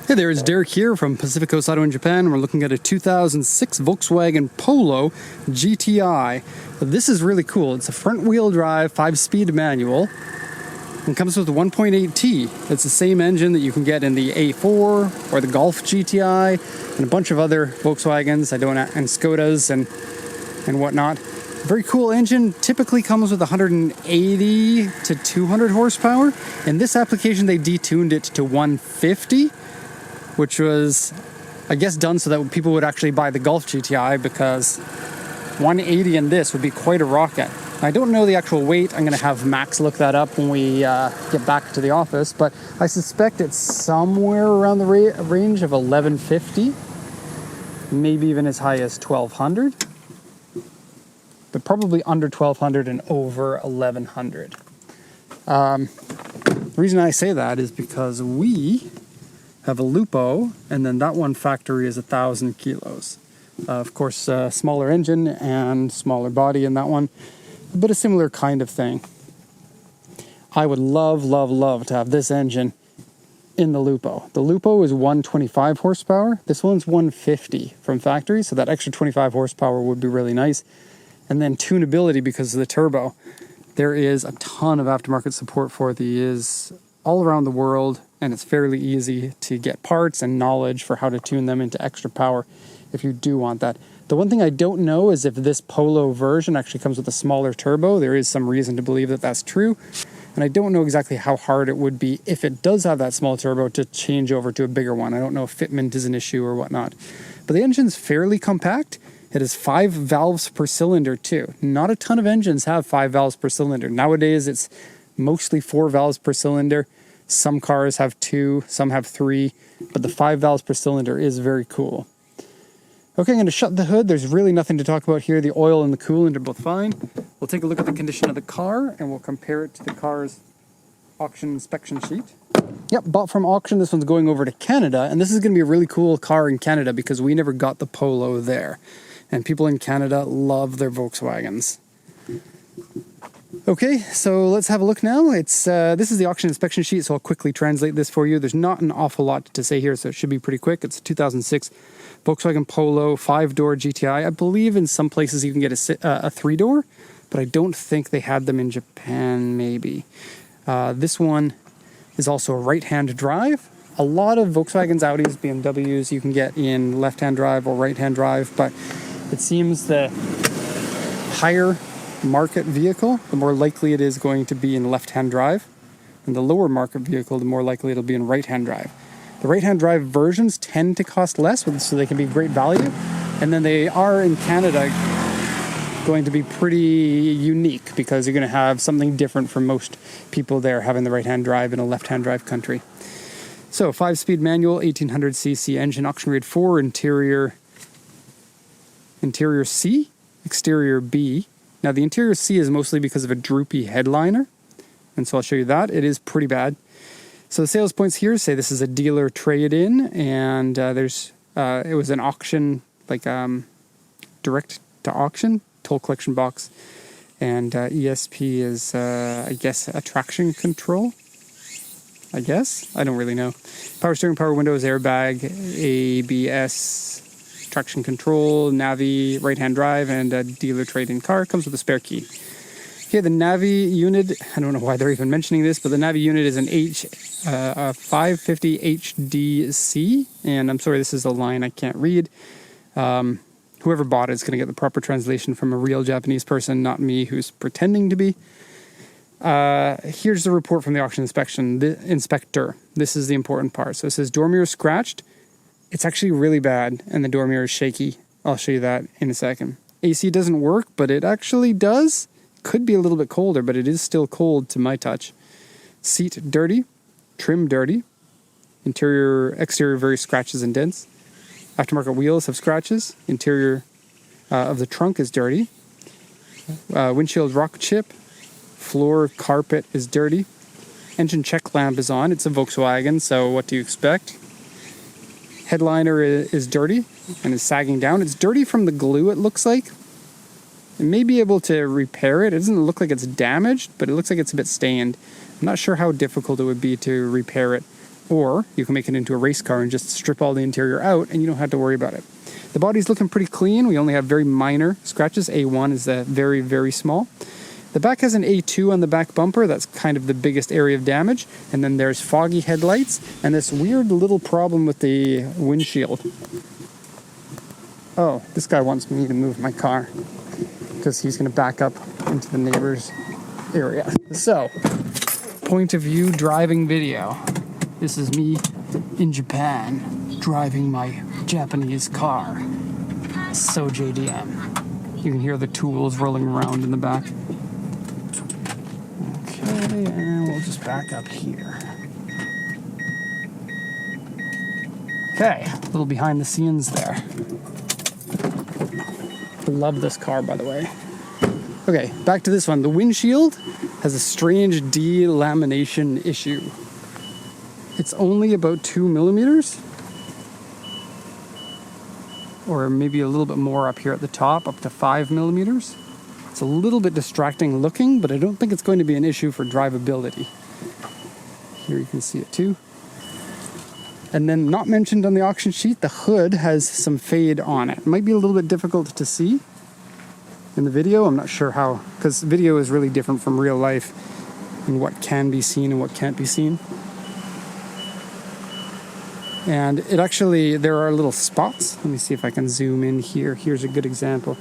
Hey there, it's Derek here from Pacific Coast Auto in Japan. We're looking at a 2006 Volkswagen Polo GTI. This is really cool. It's a front-wheel drive, 5-speed manual, and comes with a 1.8T. It's the same engine that you can get in the A4 or the Golf GTI and a bunch of other Volkswagens, and Skodas and whatnot. Very cool engine. Typically comes with 180 to 200 horsepower. In this application, they detuned it to 150. Which was, I guess, done so that people would actually buy the Golf GTI, because 180 in this would be quite a rocket. I don't know the actual weight. I'm going to have Max look that up when we get back to the office, but I suspect it's somewhere around the range of 1150, maybe even as high as 1200, but probably under 1200 and over 1100. The reason I say that is because we have a Lupo, and then that one factory is 1,000 kilos. Of course, smaller engine and smaller body in that one, but a similar kind of thing. I would love to have this engine in the Lupo. The Lupo is 125 horsepower. This one's 150 from factory, so that extra 25 horsepower would be really nice. And then tunability, because of the turbo. There is a ton of aftermarket support for these all around the world, and it's fairly easy to get parts and knowledge for how to tune them into extra power if you do want that. The one thing I don't know is if this Polo version actually comes with a smaller turbo. There is some reason to believe that that's true, and I don't know exactly how hard it would be if it does have that small turbo to change over to a bigger one. I don't know if fitment is an issue or whatnot. But the engine's fairly compact. It has 5 valves per cylinder too. Not a ton of engines have 5 valves per cylinder. Nowadays it's mostly 4 valves per cylinder. Some cars have 2, some have 3, but the 5 valves per cylinder is very cool. Okay, I'm going to shut the hood. There's really nothing to talk about here. The oil and the coolant are both fine. We'll take a look at the condition of the car, and we'll compare it to the car's auction inspection sheet. Yep, bought from auction. This one's going over to Canada, and this is going to be a really cool car in Canada because we never got the Polo there. And people in Canada love their Volkswagens. Okay, so let's have a look now. This is the auction inspection sheet, so I'll quickly translate this for you. There's not an awful lot to say here, so it should be pretty quick. It's a 2006 Volkswagen Polo 5-door GTI. I believe in some places you can get a 3-door, but I don't think they had them in Japan, maybe. This one is also a right-hand drive. A lot of Volkswagens, Audis, BMWs you can get in left-hand drive or right-hand drive, but it seems the higher market vehicle, the more likely it is going to be in left-hand drive, and the lower market vehicle, the more likely it'll be in right-hand drive. The right-hand drive versions tend to cost less, so they can be great value, and then they are in Canada going to be pretty unique because you're going to have something different from most people there having the right-hand drive in a left-hand drive country. So 5-speed manual, 1800cc engine, auction grade 4, interior C, exterior B. Now the interior C is mostly because of a droopy headliner, and so I'll show you that. It is pretty bad. So the sales points here say this is a dealer trade-in, and it was an auction, like direct to auction, toll collection box, and ESP is, I guess, a traction control. I guess? I don't really know. Power steering, power windows, airbag, ABS, traction control, Navi, right-hand drive, and a dealer trade-in car. Comes with a spare key. Okay, the Navi unit, I don't know why they're even mentioning this, but the Navi unit is an a 550 HDC, and I'm sorry, this is a line I can't read. Whoever bought it is going to get the proper translation from a real Japanese person, not me, who's pretending to be. Here's the report from the auction inspector. This is the important part. So it says door mirror scratched. It's actually really bad, and the door mirror is shaky. I'll show you that in a second. AC doesn't work, but it actually does. Could be a little bit colder, but it is still cold to my touch. Seat dirty, trim dirty, exterior very scratches and dents. Aftermarket wheels have scratches. Interior of the trunk is dirty. Windshield rock chip. Floor carpet is dirty. Engine check lamp is on. It's a Volkswagen, so what do you expect? Headliner is dirty and is sagging down. It's dirty from the glue, it looks like. It may be able to repair it. It doesn't look like it's damaged, but it looks like it's a bit stained. I'm not sure how difficult it would be to repair it. Or you can make it into a race car and just strip all the interior out and you don't have to worry about it. The body's looking pretty clean. We only have very minor scratches. A1 is very, very small. The back has an A2 on the back bumper. That's kind of the biggest area of damage. And then there's foggy headlights and this weird little problem with the windshield. Oh, this guy wants me to move my car because he's going to back up into the neighbor's area. So, point of view driving video. This is me in Japan driving my Japanese car. So JDM. You can hear the tools rolling around in the back. Okay, and we'll just back up here. Okay, a little behind the scenes there. Love this car, by the way. Okay, back to this one. The windshield has a strange delamination issue. It's only about 2 millimeters, or maybe a little bit more up here at the top, up to 5 millimeters. It's a little bit distracting looking, but I don't think it's going to be an issue for drivability. Here you can see it too. And then, not mentioned on the auction sheet, the hood has some fade on it. It might be a little bit difficult to see in the video. I'm not sure how, because video is really different from real life and what can be seen and what can't be seen. And it actually, there are little spots. Let me see if I can zoom in here. Here's a good example.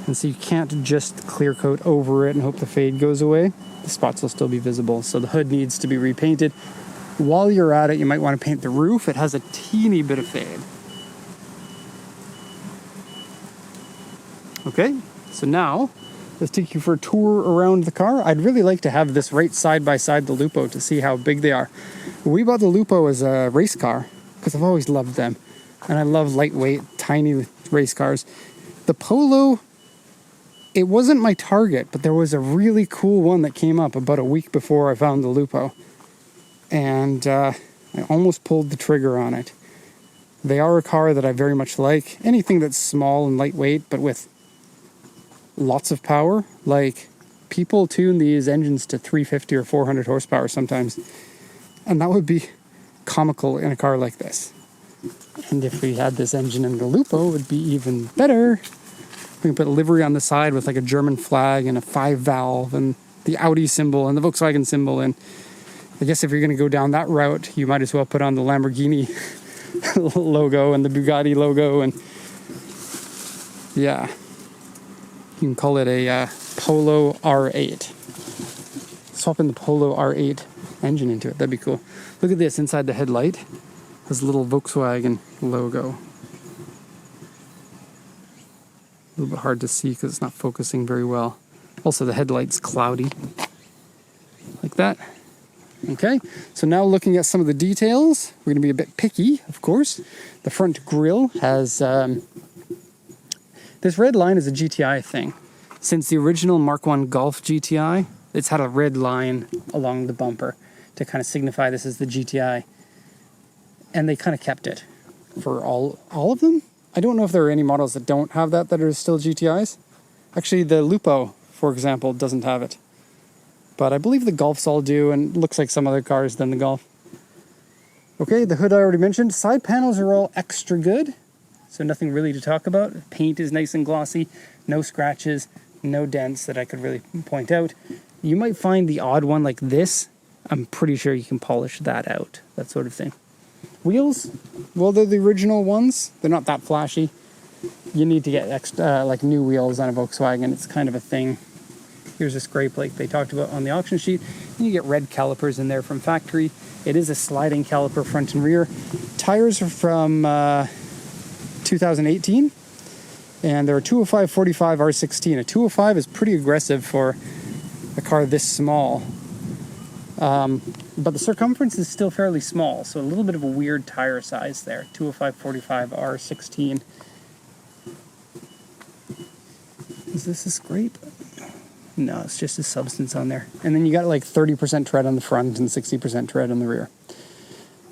And so you can't just clear coat over it and hope the fade goes away. The spots will still be visible. So the hood needs to be repainted. While you're at it, you might want to paint the roof. It has a teeny bit of fade. Okay, so now let's take you for a tour around the car. I'd really like to have this right side by side the Lupo to see how big they are. We bought the Lupo as a race car because I've always loved them. And I love lightweight, tiny race cars. The Polo, it wasn't my target, but there was a really cool one that came up about a week before I found the Lupo. And I almost pulled the trigger on it. They are a car that I very much like. Anything that's small and lightweight, but with lots of power. Like, people tune these engines to 350 or 400 horsepower sometimes. And that would be comical in a car like this. And if we had this engine in the Lupo, it would be even better. We can put a livery on the side with like a German flag and a 5-valve and the Audi symbol and the Volkswagen symbol. And I guess if you're going to go down that route, you might as well put on the Lamborghini logo and the Bugatti logo. And yeah, you can call it a Polo R8. Swap in the Polo R8 engine into it. That'd be cool. Look at this inside the headlight. This little Volkswagen logo. A little bit hard to see because it's not focusing very well. Also, the headlight's cloudy. Like that. Okay, so now looking at some of the details, we're going to be a bit picky, of course. The front grille has, this red line is a GTI thing. Since the original Mark I Golf GTI, it's had a red line along the bumper to kind of signify this is the GTI. And they kind of kept it for all of them. I don't know if there are any models that don't have that are still GTIs. Actually, the Lupo, for example, doesn't have it. But I believe the Golfs all do, and looks like some other cars than the Golf. Okay, the hood I already mentioned. Side panels are all extra good, so nothing really to talk about. Paint is nice and glossy, no scratches, no dents that I could really point out. You might find the odd one like this. I'm pretty sure you can polish that out, that sort of thing. Wheels, well, they're the original ones. They're not that flashy. You need to get extra, like new wheels on a Volkswagen. It's kind of a thing. Here's a scrape like they talked about on the auction sheet. And you get red calipers in there from factory. It is a sliding caliper front and rear. Tires are from 2018. And they're a 205/45 R16. A 205 is pretty aggressive for a car this small. But the circumference is still fairly small. So a little bit of a weird tire size there. 205/45 R16. Is this a scrape? No, it's just a substance on there. And then you got like 30% tread on the front and 60% tread on the rear.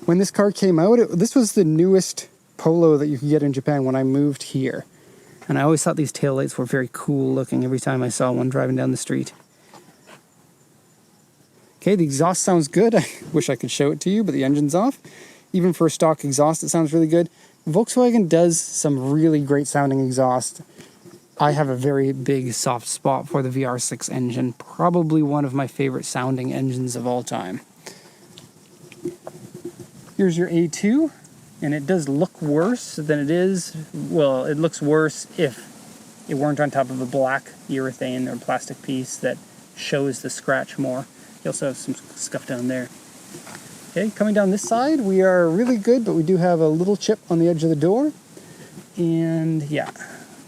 When this car came out, this was the newest Polo that you could get in Japan when I moved here. And I always thought these taillights were very cool looking every time I saw one driving down the street. Okay, the exhaust sounds good. I wish I could show it to you, but the engine's off. Even for a stock exhaust, it sounds really good. Volkswagen does some really great sounding exhaust. I have a very big soft spot for the VR6 engine. Probably one of my favorite sounding engines of all time. Here's your A2, and it does look worse than it is. Well, it looks worse if it weren't on top of a black urethane or plastic piece that shows the scratch more. You also have some scuff down there. Okay, coming down this side, we are really good, but we do have a little chip on the edge of the door. And yeah,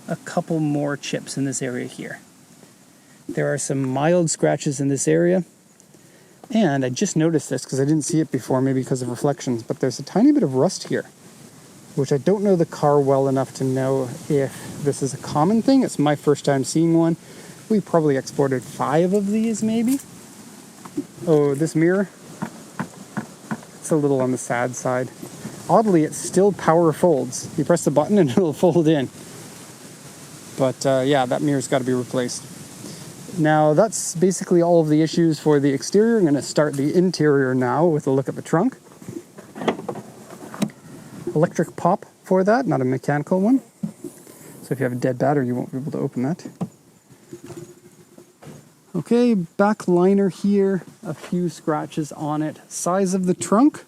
a couple more chips in this area here. There are some mild scratches in this area. And I just noticed this because I didn't see it before, maybe because of reflections, but there's a tiny bit of rust here, which I don't know the car well enough to know if this is a common thing. It's my first time seeing one. We probably exported 5 of these, maybe. Oh, this mirror. It's a little on the sad side. Oddly, it still power folds. You press the button and it'll fold in. But yeah, that mirror's got to be replaced. Now, that's basically all of the issues for the exterior. I'm going to start the interior now with a look at the trunk. Electric pop for that, not a mechanical one. So if you have a dead battery, you won't be able to open that. Okay, back liner here, a few scratches on it. Size of the trunk,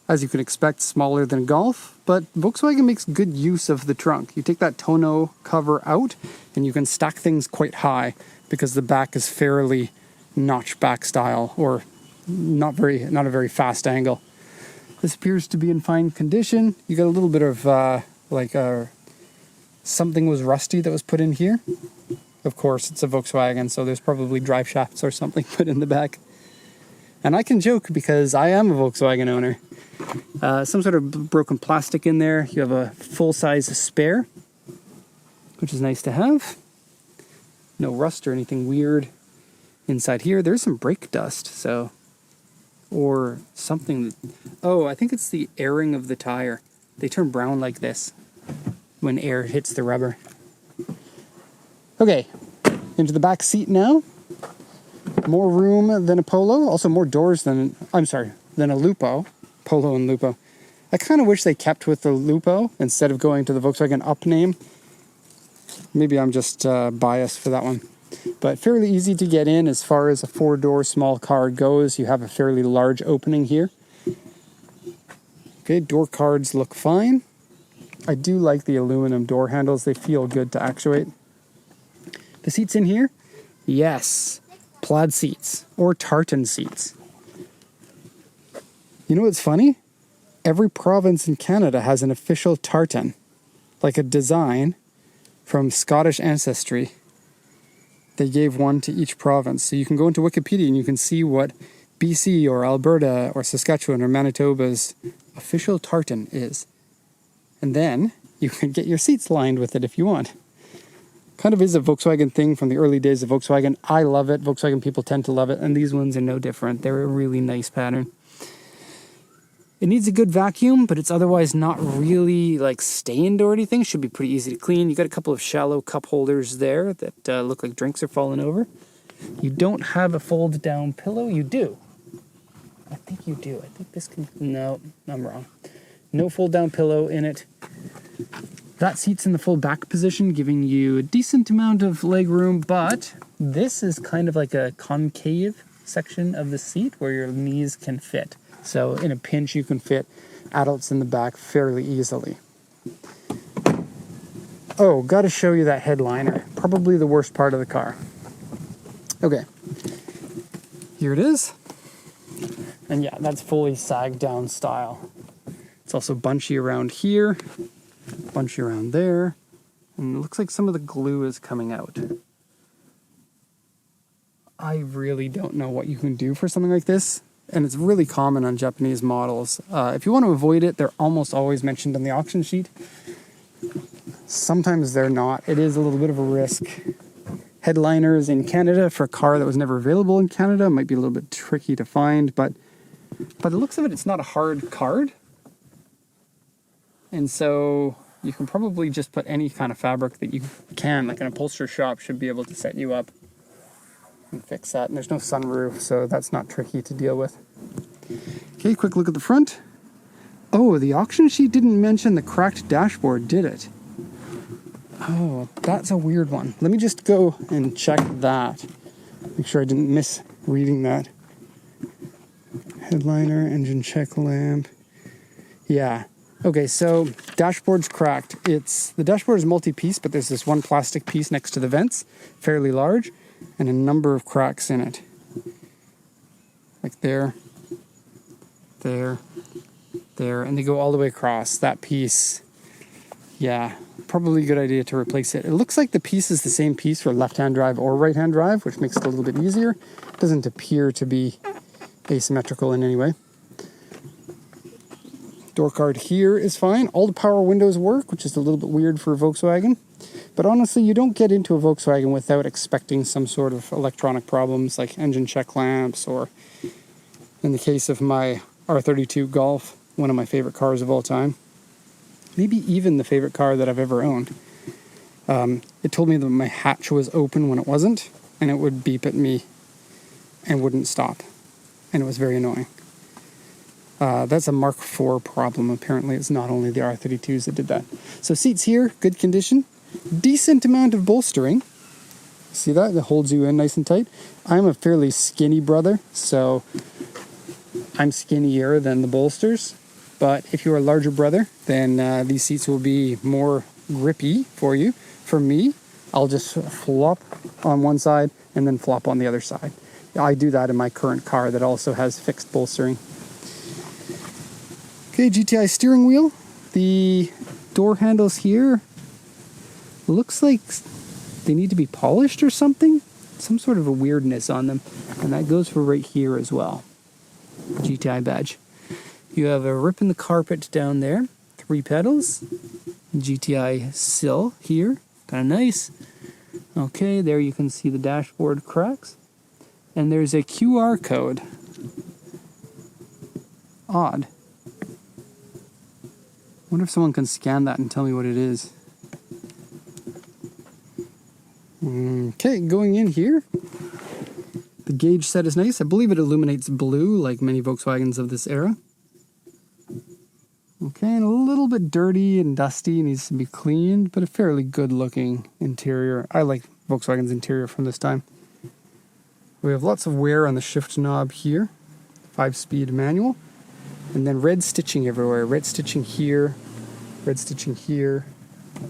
as you can expect, smaller than Golf, but Volkswagen makes good use of the trunk. You take that tonneau cover out and you can stack things quite high because the back is fairly notch back style, or not a very fast angle. This appears to be in fine condition. You got a little bit of something was rusty that was put in here. Of course, it's a Volkswagen, so there's probably drive shafts or something put in the back. And I can joke because I am a Volkswagen owner. Some sort of broken plastic in there. You have a full-size spare, which is nice to have. No rust or anything weird inside here. There's some brake dust, so... or something. Oh, I think it's the airing of the tire. They turn brown like this when air hits the rubber. Okay, into the back seat now. More room than a Polo. Also more doors than a Lupo. Polo and Lupo. I kind of wish they kept with the Lupo instead of going to the Volkswagen Up name. Maybe I'm just biased for that one. But fairly easy to get in as far as a 4-door small car goes. You have a fairly large opening here. Okay, door cards look fine. I do like the aluminum door handles. They feel good to actuate. The seats in here? Yes. Plaid seats or tartan seats. You know what's funny? Every province in Canada has an official tartan, like a design from Scottish ancestry. They gave one to each province. So you can go into Wikipedia and you can see what BC or Alberta or Saskatchewan or Manitoba's official tartan is. And then you can get your seats lined with it if you want. Kind of is a Volkswagen thing from the early days of Volkswagen. I love it. Volkswagen people tend to love it. And these ones are no different. They're a really nice pattern. It needs a good vacuum, but it's otherwise not really like stained or anything. Should be pretty easy to clean. You got a couple of shallow cup holders there that look like drinks are falling over. You don't have a fold down pillow. You do. I think you do. I think this can... No, I'm wrong. No fold down pillow in it. That seat's in the full back position, giving you a decent amount of leg room, but this is kind of like a concave section of the seat where your knees can fit. So in a pinch, you can fit adults in the back fairly easily. Oh, got to show you that headliner. Probably the worst part of the car. Okay. Here it is. And yeah, that's fully sagged down style. It's also bunchy around here, bunchy around there, and it looks like some of the glue is coming out. I really don't know what you can do for something like this, and it's really common on Japanese models. If you want to avoid it, they're almost always mentioned on the auction sheet. Sometimes they're not. It is a little bit of a risk. Headliners in Canada for a car that was never available in Canada might be a little bit tricky to find, but by the looks of it, it's not a hard card. And so you can probably just put any kind of fabric that you can, like an upholsterer shop should be able to set you up and fix that. And there's no sunroof, so that's not tricky to deal with. Okay, quick look at the front. Oh, the auction sheet didn't mention the cracked dashboard, did it? Oh, that's a weird one. Let me just go and check that. Make sure I didn't miss reading that. Headliner, engine check lamp. Yeah. Okay, so dashboard's cracked. The dashboard is multi-piece, but there's this one plastic piece next to the vents, fairly large, and a number of cracks in it. Like there, there, there, and they go all the way across. That piece, yeah, probably a good idea to replace it. It looks like the piece is the same piece for left-hand drive or right-hand drive, which makes it a little bit easier. It doesn't appear to be asymmetrical in any way. Door card here is fine. All the power windows work, which is a little bit weird for a Volkswagen. But honestly, you don't get into a Volkswagen without expecting some sort of electronic problems like engine check lamps, or in the case of my R32 Golf, one of my favorite cars of all time, maybe even the favorite car that I've ever owned. It told me that my hatch was open when it wasn't, and it would beep at me and wouldn't stop. And it was very annoying. That's a Mark IV problem. Apparently, it's not only the R32s that did that. So seats here, good condition. Decent amount of bolstering. See that? That holds you in nice and tight. I'm a fairly skinny brother, so I'm skinnier than the bolsters. But if you're a larger brother, then these seats will be more grippy for you. For me, I'll just flop on one side and then flop on the other side. I do that in my current car that also has fixed bolstering. Okay, GTI steering wheel. The door handles here looks like they need to be polished or something. Some sort of a weirdness on them. And that goes for right here as well. GTI badge. You have a rip in the carpet down there. 3 pedals. GTI sill here. Kind of nice. Okay, there you can see the dashboard cracks. And there's a QR code. Odd. Wonder if someone can scan that and tell me what it is. Okay, going in here. The gauge set is nice. I believe it illuminates blue, like many Volkswagens of this era. Okay, and a little bit dirty and dusty, needs to be cleaned, but a fairly good looking interior. I like Volkswagen's interior from this time. We have lots of wear on the shift knob here. 5-speed manual. And then red stitching everywhere. Red stitching here,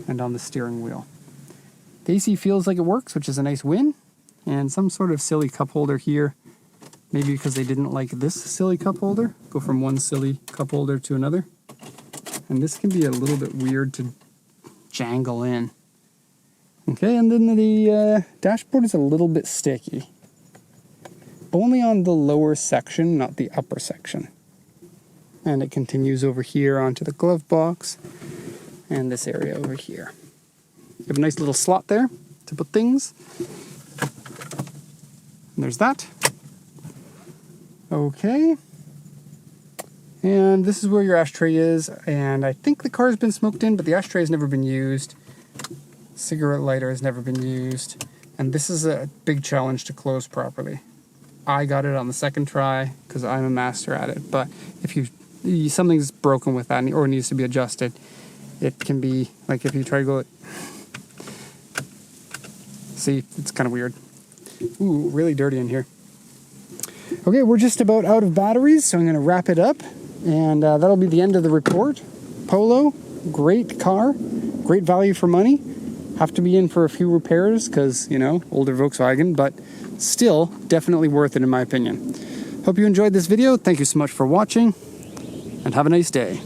and on the steering wheel. The AC feels like it works, which is a nice win. And some sort of silly cup holder here. Maybe because they didn't like this silly cup holder. Go from one silly cup holder to another. And this can be a little bit weird to jangle in. Okay, and then the dashboard is a little bit sticky. Only on the lower section, not the upper section. And it continues over here onto the glove box and this area over here. You have a nice little slot there to put things. And there's that. Okay. And this is where your ashtray is. And I think the car has been smoked in, but the ashtray has never been used. Cigarette lighter has never been used. And this is a big challenge to close properly. I got it on the second try because I'm a master at it. But if something's broken with that or needs to be adjusted, it can be like if you try to go. See, it's kind of weird. Ooh, really dirty in here. Okay, we're just about out of batteries, so I'm going to wrap it up. And that'll be the end of the report. Polo, great car, great value for money. Have to be in for a few repairs because, older Volkswagen, but still definitely worth it in my opinion. Hope you enjoyed this video. Thank you so much for watching, and have a nice day.